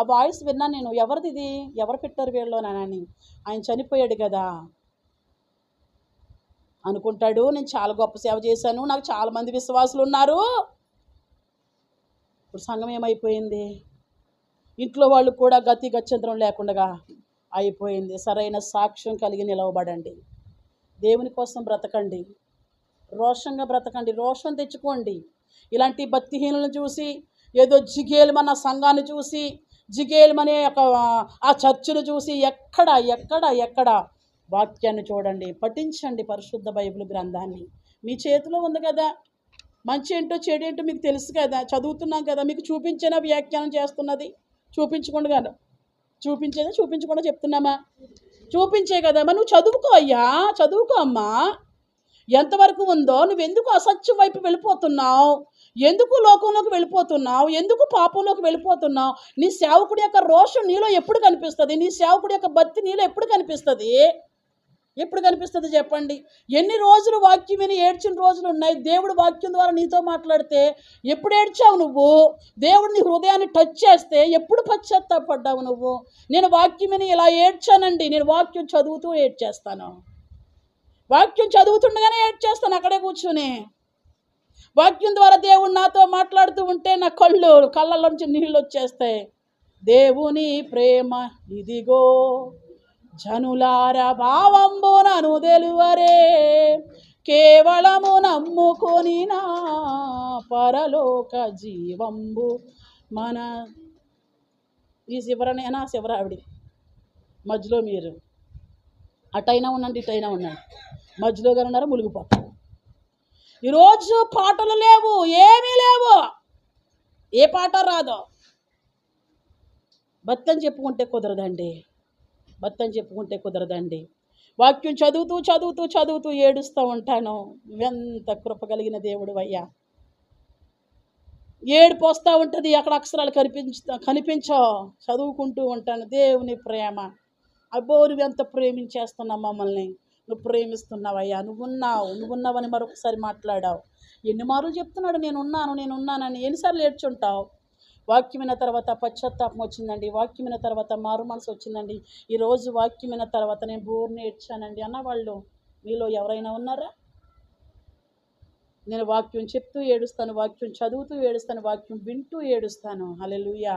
ఆ వాయిస్ విన్నాను నేను. ఎవరిది ఇది? ఎవరు పెట్టారు వీళ్ళలోనని. ఆయన చనిపోయాడు కదా అనుకుంటాడు. నేను చాలా గొప్ప సేవ చేశాను, నాకు చాలామంది విశ్వాసులు ఉన్నారు. ఇప్పుడు సంఘం ఏమైపోయింది? ఇంట్లో వాళ్ళు కూడా గత్యంతరం లేకుండా అయిపోయింది. సరైన సాక్ష్యం కలిగి నిలవబడండి. దేవుని కోసం బ్రతకండి, రోషంగా బ్రతకండి, రోషం తెచ్చుకోండి. ఇలాంటి భక్తిహీనులను చూసి, ఏదో జిగేలుమన్న సంఘాన్ని చూసి, జిగేలుమనే ఆ చర్చిని చూసి ఎక్కడ వాక్యాన్ని చూడండి, పఠించండి పరిశుద్ధ బైబిల్ గ్రంథాన్ని. మీ చేతిలో ఉంది కదా. మంచి ఏంటో చెడు ఏంటో మీకు తెలుసు కదా. చదువుతున్నాం కదా, మీకు చూపించేనా వ్యాఖ్యానం చేస్తున్నది? చూపించకుండా చెప్తున్నామా? చూపించే కదా. మరి నువ్వు చదువుకో అయ్యా, చదువుకో అమ్మా. ఎంతవరకు ఉందో, నువ్వెందుకు అసత్యం వైపు వెళ్ళిపోతున్నావు? ఎందుకు లోకంలోకి వెళ్ళిపోతున్నావు? ఎందుకు పాపంలోకి వెళ్ళిపోతున్నావు? నీ సేవకుడి యొక్క రోషం నీలో ఎప్పుడు కనిపిస్తుంది? నీ సేవకుడి యొక్క భక్తి నీలో ఎప్పుడు కనిపిస్తుంది? చెప్పండి. ఎన్ని రోజులు వాక్యం విని ఏడ్చిన రోజులు ఉన్నాయి. దేవుడు వాక్యం ద్వారా నీతో మాట్లాడితే ఎప్పుడు ఏడ్చావు నువ్వు? దేవుడు నీ హృదయాన్ని టచ్ చేస్తే ఎప్పుడు పశ్చాత్తాపడ్డావు నువ్వు? నేను వాక్యం విని ఇలా ఏడ్చానండి. నేను వాక్యం చదువుతూ ఏడ్చేస్తాను. వాక్యం చదువుతుండగానే ఏడ్చేస్తాను అక్కడే కూర్చుని. వాక్యం ద్వారా దేవుడు నాతో మాట్లాడుతూ ఉంటే నా కళ్ళల్లోంచి నీళ్ళు వచ్చేస్తాయి. దేవుని ప్రేమ ఇదిగో జనులార భావంబునను తెలువరే, కేవలము నమ్ముకొని నా పరలోక జీవంబు మన. ఈ శివరనేనా శివరావిడి మధ్యలో మీరు అటైనా ఉండండి, ఇటైనా ఉండండి, మధ్యలో గారు ఉన్నారు, మునిగిపోతారు. ఈరోజు పాటలు లేవు, ఏమీ లేవు, ఏ పాట రాదో. భక్తి చెప్పుకుంటే కుదరదండి. వాక్యం చదువుతూ ఏడుస్తూ ఉంటాను. ఎంత కృప కలిగిన దేవుడు అయ్యా. ఏడుపు వస్తూ ఉంటుంది, అక్కడ అక్షరాలు కనిపించో చదువుకుంటూ ఉంటాను. దేవుని ప్రేమ, అబ్బో నువ్వు ఎంత ప్రేమించేస్తున్నావు మమ్మల్ని, నువ్వు ప్రేమిస్తున్నావయ్యా, నువ్వున్నావని మరొకసారి మాట్లాడావు. ఎన్ని మార్లు చెప్తున్నాడు నేనున్నానని. ఎన్నిసార్లు ఏడ్చుంటావు? వాక్యం విన్న తర్వాత పశ్చాత్తాపం వచ్చిందండి, వాక్యం విన్న తర్వాత మారు మనసు వచ్చిందండి, ఈరోజు వాక్యం విన్న తర్వాత నేను బోర్ని ఏడ్చానండి అన్నవాళ్ళు మీలో ఎవరైనా ఉన్నారా? నేను వాక్యం చెప్తూ ఏడుస్తాను, వాక్యం చదువుతూ ఏడుస్తాను, వాక్యం వింటూ ఏడుస్తాను. హల్లెలూయా.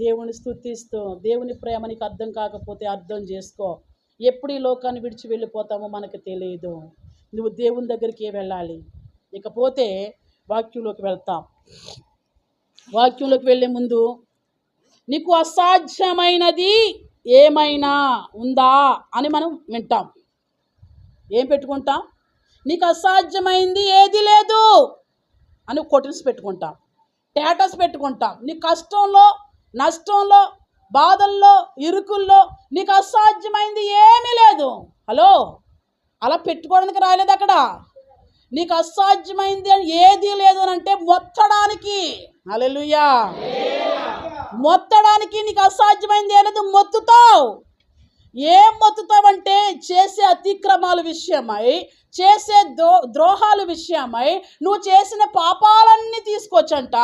దేవుని స్తుతిస్తూ, దేవుని ప్రేమ నీకు అర్థం కాకపోతే అర్థం చేసుకో. ఎప్పుడు ఈ లోకాన్ని విడిచి వెళ్ళిపోతామో మనకు తెలియదు. నువ్వు దేవుని దగ్గరికి వెళ్ళాలి. ఇకపోతే వాక్యంలోకి వెళ్తాం. వాక్యంలోకి వెళ్ళే ముందు నీకు అసాధ్యమైనది ఏమైనా ఉందా అని మనం వింటాం. ఏం పెట్టుకుంటాం? నీకు అసాధ్యమైంది ఏది లేదు అని కొటన్స్ పెట్టుకుంటాం, స్టేటస్ పెట్టుకుంటాం. నీ కష్టంలో, నష్టంలో, బాధల్లో, ఇరుకుల్లో నీకు అసాధ్యమైంది ఏమీ లేదు. హలో, అలా పెట్టుకోవడానికి రాలేదు అక్కడ. నీకు అసాధ్యమైంది ఏది లేదు అని అంటే మొత్తడానికి. హల్లెలూయా. మొత్తడానికి నీకు అసాధ్యమైంది ఏలేదు. మొత్తుతావు. ఏం మొత్తుతావంటే చేసే అతిక్రమాల విషయమై, చేసే ద్రోహాల విషయమై నువ్వు చేసిన పాపాలన్నీ తీసుకొచ్చంట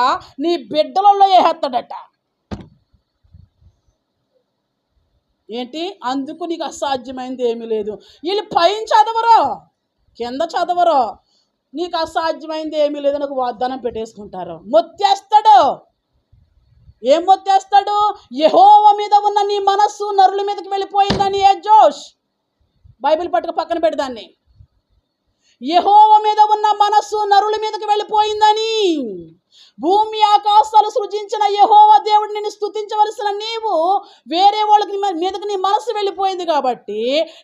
నీ బిడ్డలలో వేసేస్తాడట. ఏంటి? అందుకు నీకు అసాధ్యమైంది ఏమీ లేదు. వీళ్ళు పైన చదవరు, కింద చదవరు. నీకు అసాధ్యమైంది ఏమీ లేదని ఒక వాగ్దానం పెట్టేసుకుంటారు. మొత్తేస్తాడు. ఏం మొత్తేస్తాడు? యెహోవా మీద ఉన్న నీ మనస్సు నరుల మీదకి వెళ్ళిపోయిందని. ఏ జోష్, బైబిల్ పట్టుకు పక్కన పెడదాన్ని. యెహోవా మీద ఉన్న మనస్సు నరుల మీదకి వెళ్ళిపోయిందని. భూమి ఆకాశాలు సృజించిన యెహోవా దేవుడిని నిన్ను స్తుతించవలసిన నీవు వేరే వాళ్ళకి మీదకి నీ మనసు వెళ్ళిపోయింది కాబట్టి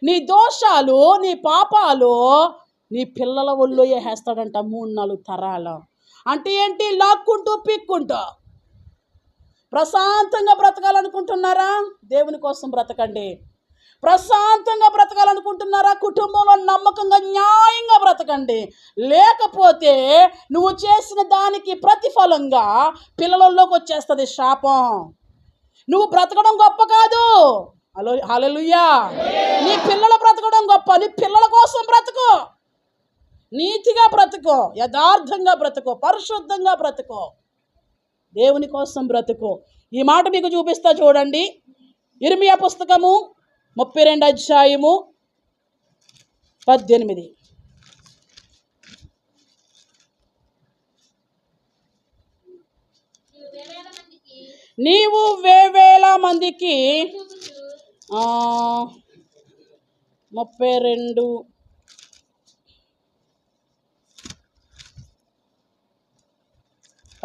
నీ దోషాలు, నీ పాపాలు నీ పిల్లల ఒళ్ళో వేసేస్తాడంట 3-4 తరాలు. అంటే ఏంటి? లాక్కుంటూ పీక్కుంటూ. ప్రశాంతంగా బ్రతకాలనుకుంటున్నారా? దేవుని కోసం బ్రతకండి. ప్రశాంతంగా బ్రతకాలనుకుంటున్నారా? కుటుంబంలో నమ్మకంగా, న్యాయంగా బ్రతకండి. లేకపోతే నువ్వు చేసిన దానికి ప్రతిఫలంగా పిల్లలలోకి వచ్చేస్తుంది శాపం. నువ్వు బ్రతకడం గొప్ప కాదు. హల్లెలూయా. నీ పిల్లల బ్రతకడం గొప్ప. నీ పిల్లల కోసం బ్రతుకు. నీతిగా బ్రతుకు, యథార్థంగా బ్రతుకు, పరిశుద్ధంగా బ్రతుకు, దేవుని కోసం బ్రతుకు. ఈ మాట మీకు చూపిస్తా చూడండి. ఇర్మియా పుస్తకము 32 అధ్యాయము 18. నీవు వేవేల మందికి 32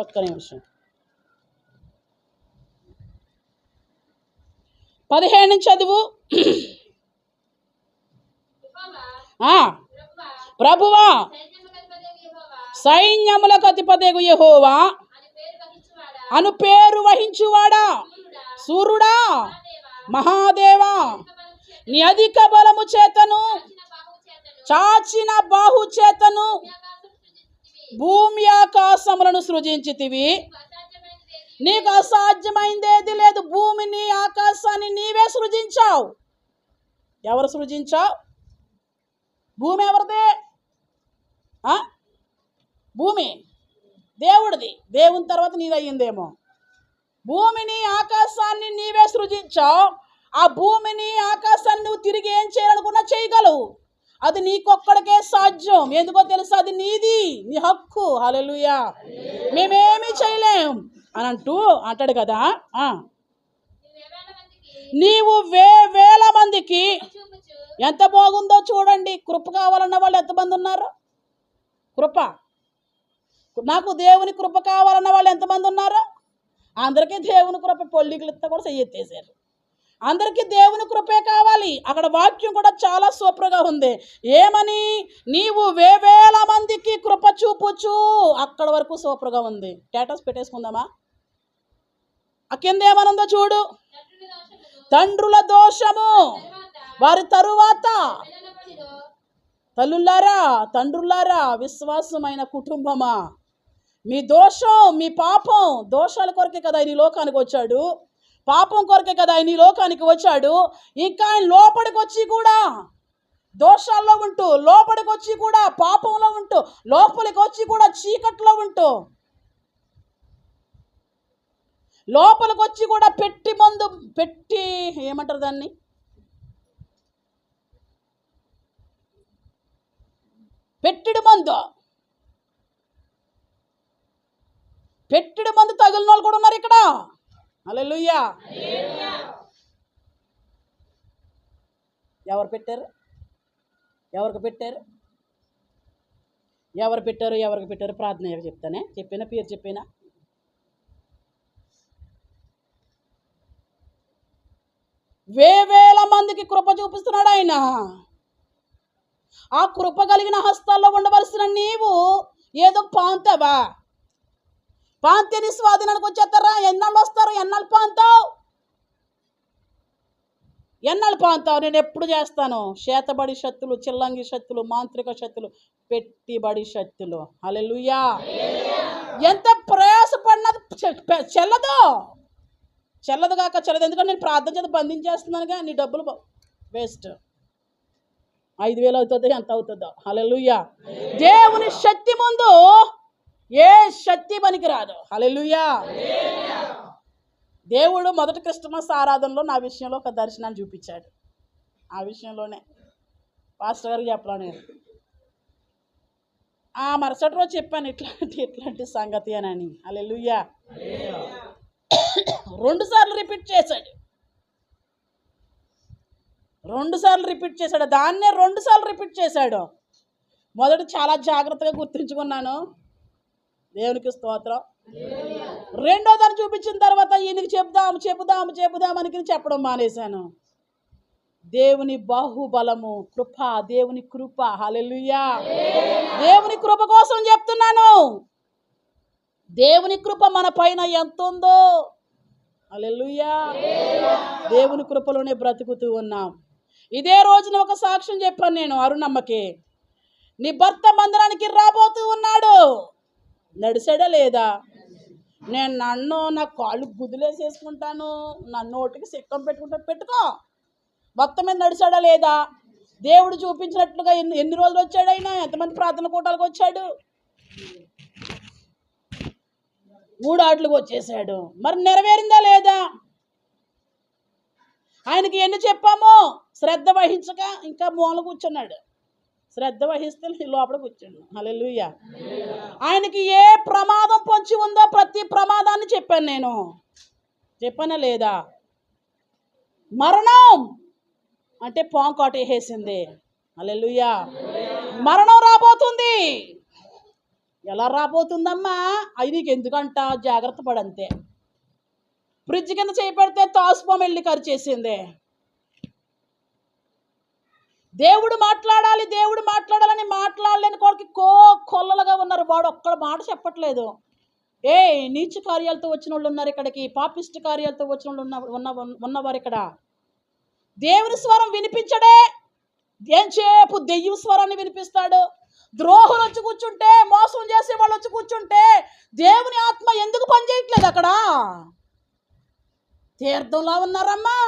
ఒక్క నిమిషం 15 చదువు. ప్రభువా, సైన్యములకు అధిపతియగు యెహోవా అను పేరు వహించువాడా, సూర్యుడా, మహాదేవా, నీ అధిక బలము చేతను, చాచిన బాహు చేతను భూమి ఆకాశములను సృజించితివి. నీకు అసాధ్యమైందేది లేదు. భూమిని, ఆకాశాన్ని నీవే సృజించావు. ఎవరు సృజించావు? భూమి ఎవరిదే? భూమి దేవుడిది. దేవుని తర్వాత నీదయ్యిందేమో. భూమిని, ఆకాశాన్ని నీవే సృజించావు. ఆ భూమిని, ఆకాశాన్ని నువ్వు తిరిగి ఏం చేయాలనుకున్నా చేయగలవు. అది నీకొక్కడికే సాధ్యం. ఎందుకో తెలుసా? అది నీది, నీ హక్కు. హల్లెలూయా. మేమేమీ చేయలేం అని అంటాడు కదా. నీవు వేల మందికి, ఎంత బాగుందో చూడండి. కృప కావాలన్న వాళ్ళు ఎంతమంది ఉన్నారు? కృప, నాకు దేవుని కృప కావాలన్న వాళ్ళు ఎంతమంది ఉన్నారు? అందరికీ దేవుని కృప. పొల్లికలితో కూడా చెయ్యెత్తేసారు. అందరికీ దేవుని కృపే కావాలి. అక్కడ వాక్యం కూడా చాలా సూపర్గా ఉంది. ఏమని? నీవు వేవేల మందికి కృప చూపుచు. అక్కడ వరకు సూపర్గా ఉంది. స్టేటస్ పెట్టేసుకుందామా? ఆ కింద ఏమనుందో చూడు. తండ్రుల దోషము వారి తరువాత. తల్లులారా, తండ్రులారా, విశ్వాసమైన కుటుంబమా, మీ దోషం, మీ పాపం, దోషాల కొరకే కదా ఆయన లోకానికి వచ్చాడు. పాపం కొరకే కదా ఆయన లోకానికి వచ్చాడు. ఇంకా ఆయన లోపలికి వచ్చి కూడా దోషాల్లో ఉంటూ, లోపలికి వచ్చి కూడా పాపంలో ఉంటూ, లోపలికి వచ్చి కూడా చీకట్లో ఉంటూ, లోపలికి వచ్చి కూడా పెట్టి ఏమంటారు దాన్ని, పెట్టిడి మందు తగిలిన వాళ్ళు కూడా ఉన్నారు ఇక్కడ. హల్లెలూయా. ఎవరు పెట్టారు? ఎవరికి పెట్టారు? ఎవరికి పెట్టారు? ప్రార్థన చెప్తానే, చెప్పిన పేరు చెప్పినా. వేవేల మందికి కృప చూపిస్తున్నాడు ఆయన. ఆ కృప కలిగిన హస్తాల్లో ఉండవలసిన నీవు ఏదో పాంతావా? పాంతిని స్వాధీనానికి వచ్చేస్తారా? ఎన్నాళ్ళు వస్తారు? ఎన్నాళ్ళు పాంతావు? నేను ఎప్పుడు చేస్తాను? చేతబడి శక్తులు, చిల్లంగి శక్తులు, మాంత్రిక శక్తులు, పెట్టుబడి శక్తులు. హల్లెలూయా. ఎంత ప్రయాసపడినది చెల్లదు కాక చెల్లదు. ఎందుకంటే నేను ప్రార్థన చేత బంధించేస్తున్నానుగా. నీ డబ్బులు వేస్ట్. 5,000 అవుతుందో ఎంత అవుతుందో. హల్లెలూయా. దేవుని శక్తి ముందు ఏ శక్తి పనికిరాదు. హల్లెలూయా. దేవుడు మొదటి క్రిస్మస్ ఆరాధనలో నా విషయంలో ఒక దర్శనాన్ని చూపించాడు. ఆ విషయంలోనే పాస్టర్ గారికి చెప్పలా నేను. ఆ మరుసటి రోజు చెప్పాను ఇట్లాంటి సంగతి అని. హల్లెలూయా. 2 సార్లు రిపీట్ చేశాడు. దాన్నే 2 సార్లు రిపీట్ చేశాడు. మొదటి చాలా జాగ్రత్తగా గుర్తుంచుకున్నాను. దేవునికి స్తోత్రం. రెండో దాన్ని చూపించిన తర్వాత ఈయనకి చెబుదామని చెప్పడం మానేశాను. దేవుని బాహుబలము, కృప, దేవుని కృప. హల్లెలూయా. దేవుని కృప కోసం చెప్తున్నాను. దేవుని కృప మన పైన ఎంత ఉందో. హల్లెలూయా. దేవుని కృపలోనే బ్రతుకుతూ ఉన్నాం. ఇదే రోజున ఒక సాక్ష్యం చెప్పాను నేను అరుణమ్మకి. నీ భర్త మందిరానికి రాబోతూ ఉన్నాడు. నడిచాడా లేదా? నేను నా కాళ్ళు గుద్దులేసేసుకుంటాను, నా నోటికి సిక్కం పెట్టుకో. మొత్తం మీద నడిచాడా లేదా? దేవుడు చూపించినట్లుగా ఎన్ని రోజులు వచ్చాడైనా? ఎంతమంది ప్రార్థన కూటాలకు వచ్చాడు? 3 ఆటలకు వచ్చేసాడు. మరి నెరవేరిందా లేదా? ఆయనకి ఎన్ని చెప్పామో శ్రద్ధ వహించక ఇంకా మూల కూర్చున్నాడు. శ్రద్ధ వహిస్తే లోపల కూర్చున్నాడు. హల్లెలూయా. ఆయనకి ఏ ప్రమాదం పొంచి ఉందో ప్రతి ప్రమాదాన్ని చెప్పాను నేను. చెప్పానా లేదా? మరణం అంటే పాము కాటేసేసింది. హల్లెలూయా. మరణం రాబోతుంది. ఎలా రాబోతుందమ్మా? అది నీకు ఎందుకంట? జాగ్రత్త పడంతే. ఫ్రిడ్జ్ కింద చేపెడితే తాసుపం వెళ్ళి ఖర్చేసింది. దేవుడు మాట్లాడాలని మాట్లాడలేని కొడుకు కొల్లలుగా ఉన్నారు. వాడు ఒక్కడ మాట చెప్పట్లేదు. నీచ కార్యాలతో వచ్చిన వాళ్ళు ఉన్నారు ఇక్కడికి. పాపిష్టి కార్యాలతో వచ్చిన వాళ్ళు ఉన్నవారు ఇక్కడ. దేవుని స్వరం వినిపించడే. ఏంచేపు దెయ్యం స్వరాన్ని వినిపిస్తాడు. ద్రోహులు వచ్చి కూర్చుంటే, మోసం చేసే వాళ్ళు వచ్చి కూర్చుంటే దేవుని ఆత్మ ఎందుకు పనిచేయట్లేదు అక్కడ? తీర్థంలో ఉన్నారమ్మా.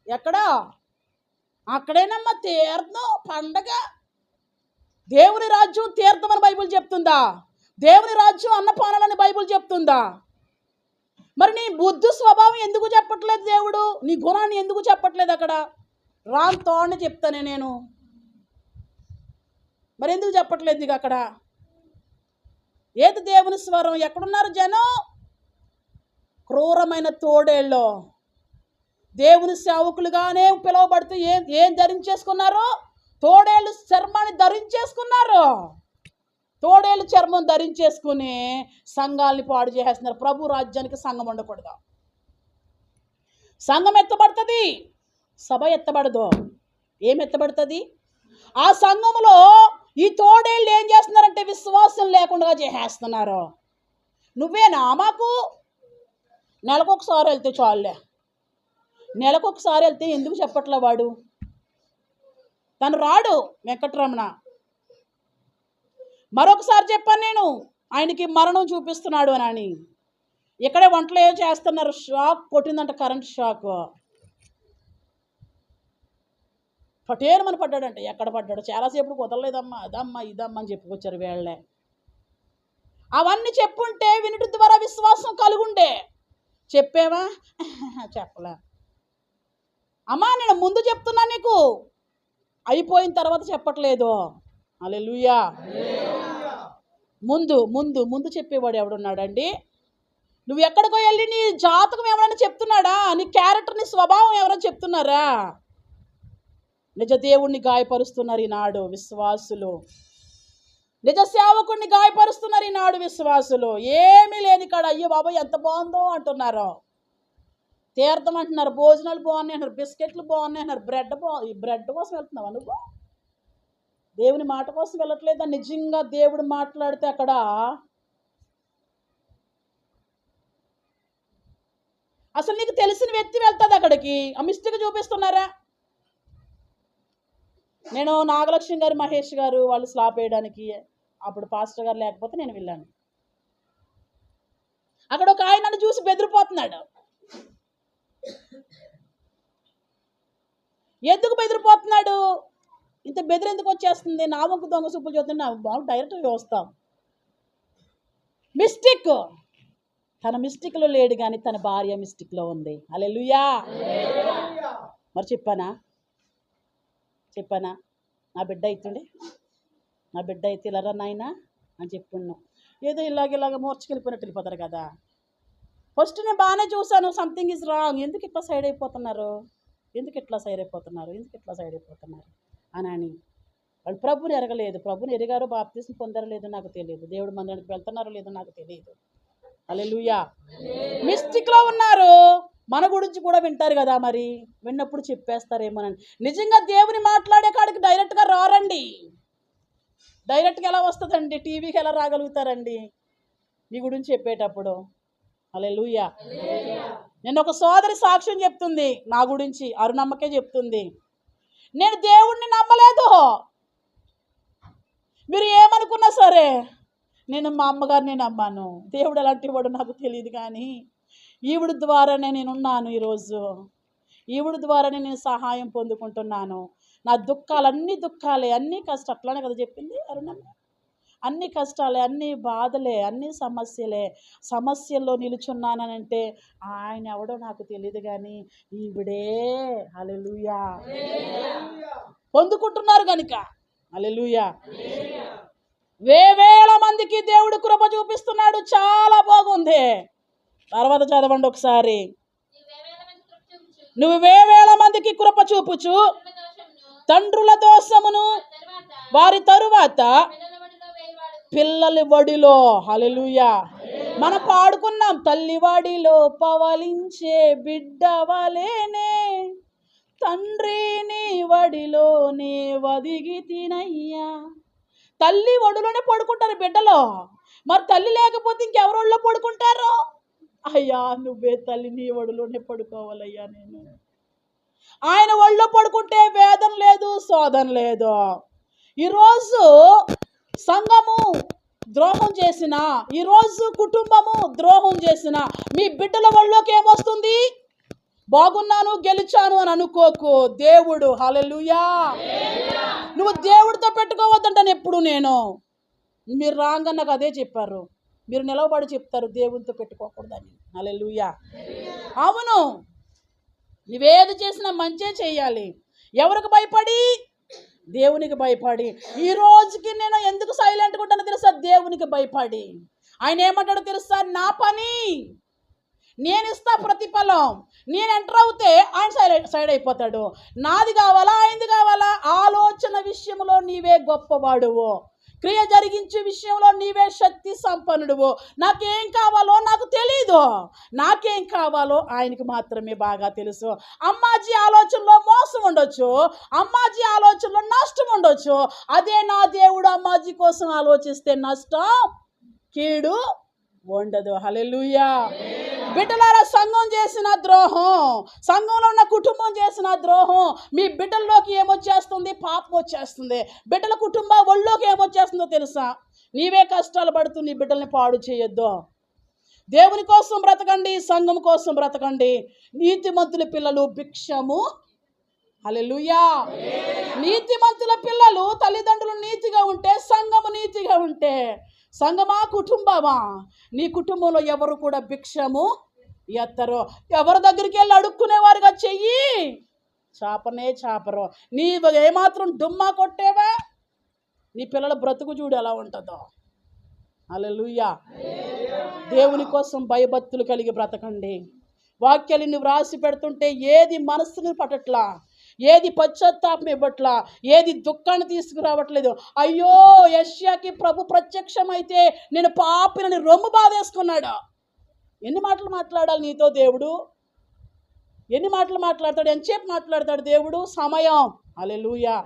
ఎక్కడ? అక్కడేనమ్మా తీర్థం, పండగ. దేవుని రాజ్యం తీర్థం అని బైబిల్ చెప్తుందా? దేవుని రాజ్యం అన్నపానాలని బైబిల్ చెప్తుందా? మరి నీ బుద్ధి స్వభావం ఎందుకు చెప్పట్లేదు దేవుడు? నీ గుణాన్ని ఎందుకు చెప్పట్లేదు అక్కడ? రాంతో అని చెప్తానే నేను. మరి ఎందుకు చెప్పట్లేదు నీకు అక్కడ? ఏది దేవుని స్వరం? ఎక్కడున్నారు జనం? క్రూరమైన తోడేళ్ళు దేవుని సేవకులుగానే పిలువబడుతూ ఏం ధరించేసుకున్నారు? తోడేళ్ళు చర్మాన్ని ధరించేసుకున్నారు. తోడేళ్ళు చర్మం ధరించేసుకుని సంఘాలని పాడు చేసేస్తున్నారు. ప్రభు రాజ్యానికి సంఘం ఉండకూడదు. సంఘం ఎత్తబడుతుంది, సభ ఎత్తబడదు. ఏం ఎత్తబడుతుంది? ఆ సంఘంలో ఈ తోడేళ్ళు ఏం చేస్తున్నారంటే విశ్వాసం లేకుండా చేసేస్తున్నారు. నువ్వేనా మాకు? నెలకొకసారి వెళ్తే చాలులే. నెలకొకసారి వెళ్తే ఎందుకు చెప్పట్లే వాడు? తను రాడు వెంకటరమణ. మరొకసారి చెప్పాను నేను, ఆయనకి మరణం చూపిస్తున్నాడు అని. ఇక్కడే వంటలు ఏం చేస్తున్నారు. షాక్ కొట్టిందంట, కరెంట్ షాక్. పటేరమని పడ్డాడంట. ఎక్కడ పడ్డాడు? చాలాసేపు కుదరలేదమ్మా, అదమ్మా ఇదమ్మా అని చెప్పుకొచ్చారు వీళ్ళే. అవన్నీ చెప్పుంటే వినుటి ద్వారా విశ్వాసం కలుగుండే. చెప్పేవా? చెప్పలే. అమ్మా నేను ముందు చెప్తున్నా నీకు, అయిపోయిన తర్వాత చెప్పట్లేదు. హల్లెలూయా. ముందు ముందు ముందు చెప్పేవాడు ఎవడున్నాడండి? నువ్వు ఎక్కడికో వెళ్ళి నీ జాతకం ఎవరైనా చెప్తున్నాడా? నీ క్యారెక్టర్, నీ స్వభావం ఎవరైనా చెప్తున్నారా? నిజ దేవుణ్ణి గాయపరుస్తున్నారు ఈనాడు విశ్వాసులు. నిజ సేవకుడిని గాయపరుస్తున్నారు ఈనాడు విశ్వాసులు. ఏమీ లేని కాడ అయ్యో బాబాయ్ ఎంత బాగుందో అంటున్నారు. తీర్థం అంటున్నారు, భోజనాలు బాగున్నాయి అంటారు, బిస్కెట్లు బాగున్నాయి అంటారు, బ్రెడ్ కోసం వెళ్తున్నావా నువ్వు? దేవుని మాట కోసం వెళ్ళట్లేదా? నిజంగా దేవుడు మాట్లాడితే అక్కడ అసలు నీకు తెలిసిన వ్యక్తి వెళ్తుంది అక్కడికి, ఆ మిస్టేక్ చూపిస్తున్నారా? నేను నాగలక్ష్మి గారు, మహేష్ గారు వాళ్ళు స్లాప్ వేయడానికి అప్పుడు పాస్టర్ గారు లేకపోతే నేను వెళ్ళాను. అక్కడ ఒక ఆయన నన్ను చూసి బెదిరిపోతున్నాడు. ఎందుకు బెదిరిపోతున్నాడు? ఇంత బెదిరి ఎందుకు వచ్చేస్తుంది? నా వంకు దొంగ సూపులు చూస్తుంటే నా బాగు డైరెక్ట్గా వస్తాం. మిస్టేక్ తన మిస్టేక్లో లేడు కానీ తన భార్య మిస్టేక్లో ఉంది. హల్లెలూయా. మరి చెప్పానా నా బిడ్డ అయితే ఇలా నాయనా అని చెప్పున్నాం. ఏదో ఇలాగ మూర్చుకెళ్ళిపోయినట్టు వెళ్ళిపోతారు కదా. ఫస్ట్ నేను బాగానే చూశాను, సంథింగ్ ఈజ్ రాంగ్, ఎందుకు ఇట్లా సైడ్ అయిపోతున్నారు అని వాళ్ళు ప్రభుని ఎరగలేదు. ప్రభుని ఎరిగారో బాప్తిసం పొందారో లేదో నాకు తెలియదు, దేవుడు మందిరానికి వెళ్తున్నారో లేదో నాకు తెలియదు. హల్లెలూయా. మిస్టేక్లో ఉన్నారు. మన గురించి కూడా వింటారు కదా, మరి విన్నప్పుడు చెప్పేస్తారేమోనని. నిజంగా దేవుని మాట్లాడే కాడికి డైరెక్ట్గా రారండి. డైరెక్ట్గా ఎలా వస్తుందండి? టీవీకి ఎలా రాగలుగుతారండి మీ గురించి చెప్పేటప్పుడు? హల్లెలూయా. నేను ఒక సోదరి సాక్ష్యం చెప్తుంది నా గురించి, అరుణమ్మకే చెప్తుంది. నేను దేవుణ్ణి నమ్మలేదు, మీరు ఏమనుకున్నా సరే నేను మా అమ్మగారిని నమ్మాను. దేవుడు ఎలాంటి వాడు నాకు తెలియదు, కానీ ఈవిడ ద్వారానే నేనున్నాను. ఈరోజు ఈవిడ ద్వారానే నేను సహాయం పొందుకుంటున్నాను. నా దుఃఖాలే, అన్నీ కష్టం. అట్లానే కదా చెప్పింది అరుణమ్మ. అన్ని కష్టాలే, అన్ని బాధలే, అన్ని సమస్యల్లో నిలుచున్నానంటే ఆయన ఎవడో నాకు తెలియదు, కానీ ఈవిడే హల్లెలూయా పొందుకుంటున్నారు కనుక. హల్లెలూయా. వేవేల మందికి దేవుడు కృప చూపిస్తున్నాడు. చాలా బాగుంది. తర్వాత చదవండి ఒకసారి. నువ్వు వేవేల మందికి కృప చూపుచు తండ్రుల దోషమును వారి తరువాత పిల్లల వడిలో. హల్లెలూయా. మనం పాడుకున్నాం, తల్లివాడిలో పవలించే బిడ్డవలేనే తండ్రిని వడిలోనే వదిగి తినయ్యా. తల్లి ఒడిలోనే పడుకుంటారు బిడ్డలో. మరి తల్లి లేకపోతే ఇంకెవరోళ్ళలో పడుకుంటారు? అయ్యా నువ్వే తల్లి, నీ ఒడిలోనే పడుకోవాలయ్యా. నేను ఆయన ఒళ్ళో పడుకుంటే వేదన లేదు, శోధన లేదు. ఈరోజు సంఘము ద్రోహం చేసిన, ఈరోజు కుటుంబము ద్రోహం చేసిన మీ బిడ్డల ఒళ్ళోకి ఏమొస్తుంది? బాగున్నాను, గెలిచాను అని అనుకోకు. దేవుడు హల్లెలూయా. నువ్వు దేవుడితో పెట్టుకోవద్దంటాను ఎప్పుడు నేను. మీరు రాంగ్ నాకు అదే చెప్పారు. మీరు నిలవబడి చెప్తారు దేవుడితో పెట్టుకోకూడదని. హల్లెలూయా. అవును, నువ్వేది చేసినా మంచే చేయాలి. ఎవరికి భయపడి? దేవునికి భయపడి. ఈ రోజుకి నేను ఎందుకు సైలెంట్గా ఉంటానో తెలుసా? దేవునికి భయపడి. ఆయన ఏమంటాడో తెలుసా? నా పని నేను ఇస్తా ప్రతిఫలం. నేను ఎంటర్ అవుతే ఆయన సైడ్ అయిపోతాడు. నాది కావాలా ఆయనది కావాలా? ఆలోచన విషయంలో నీవే గొప్పవాడువు, క్రియ జరిగించే విషయంలో నీవే శక్తి సంపన్నుడువు. నాకేం కావాలో నాకు తెలీదు, నాకేం కావాలో ఆయనకి మాత్రమే బాగా తెలుసు. అమ్మాజీ ఆలోచనలో మోసం ఉండొచ్చు, అమ్మాజీ ఆలోచనలో నష్టం ఉండొచ్చు. అదే నా దేవుడు అమ్మాజీ కోసం ఆలోచిస్తే నష్టం, కీడు ఉండదు. హల్లెలూయా. బిడ్డలారా, సంఘం చేసిన ద్రోహం, సంఘంలో ఉన్న కుటుంబం చేసిన ద్రోహం మీ బిడ్డల్లోకి ఏమొచ్చేస్తుంది? పాపం వచ్చేస్తుంది. బిడ్డల కుటుంబం ఒళ్ళోకి ఏమొచ్చేస్తుందో తెలుసా? నీవే కష్టాలు పడుతూ నీ బిడ్డల్ని పాడు చేయొద్దు. దేవుని కోసం బ్రతకండి, సంఘం కోసం బ్రతకండి. నీతిమంతుల పిల్లలు భిక్షము. హల్లెలూయా. నీతిమంతుల పిల్లలు, తల్లిదండ్రులు నీతిగా ఉంటే, సంఘము నీతిగా ఉంటే, సంఘమా కుటుంబమా, నీ కుటుంబంలో ఎవరు కూడా భిక్షము ఎత్తరు. ఎవరి దగ్గరికి వెళ్ళి అడుక్కునేవారుగా చెయ్యి చాపరు. నీ ఏమాత్రం డుమ్మా కొట్టేవా నీ పిల్లల బ్రతుకు చూడు ఎలా ఉంటుందో. హల్లెలూయా. దేవుని కోసం భయభక్తులు కలిగి బ్రతకండి. వాక్యాలు నువ్వు రాసి పెడుతుంటే ఏది మనస్సును పట్టట్లా, ఏది పశ్చాత్తాపం ఇవ్వట్లా, ఏది దుఃఖాన్ని తీసుకురావట్లేదు. అయ్యో, యెషయాకి ప్రభు ప్రత్యక్షమైతే నేను పాపినని రొమ్ము బాధేసుకున్నాడు. ఎన్ని మాటలు మాట్లాడాలి నీతో దేవుడు? ఎన్ని మాటలు మాట్లాడతాడు? ఎంతసేపు మాట్లాడతాడు దేవుడు? సమయం. హల్లెలూయా.